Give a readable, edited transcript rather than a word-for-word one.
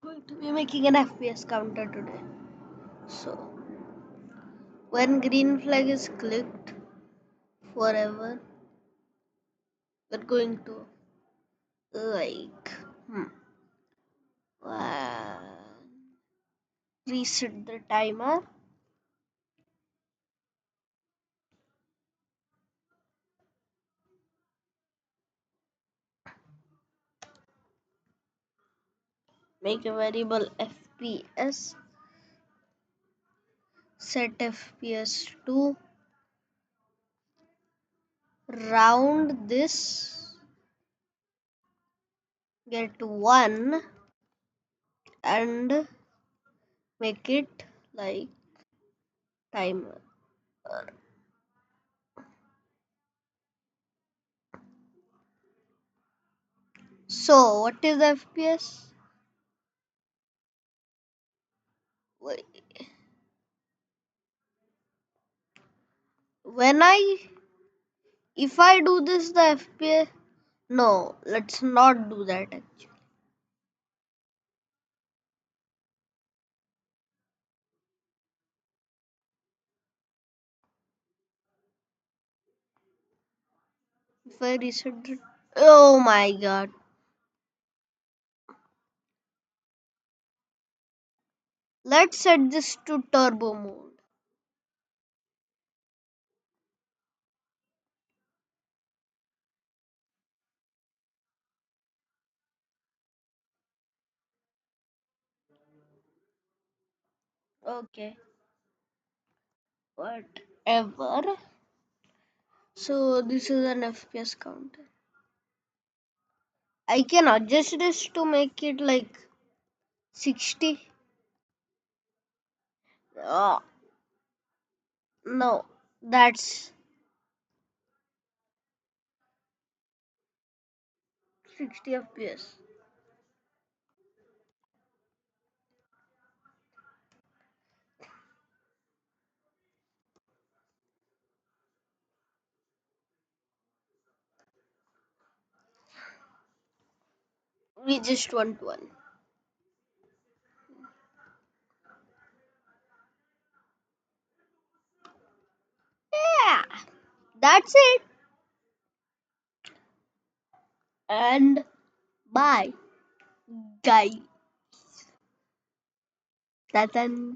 Going to be making an FPS counter today. So when green flag is clicked forever, we're going to like uh, reset the timer. Make a variable FPS. Set FPS to round this. Get 1 and make it like timer. So what is the FPS? Wait, when if I do this the FPS, no, let's not do that actually. If I reset it, oh my god. Let's set this to turbo mode. Okay, whatever. So this is an FPS counter. I can adjust this to make it like 60. Oh, no, that's 60 FPS. We just want one. Yeah, that's it. And bye, guys. Tatan.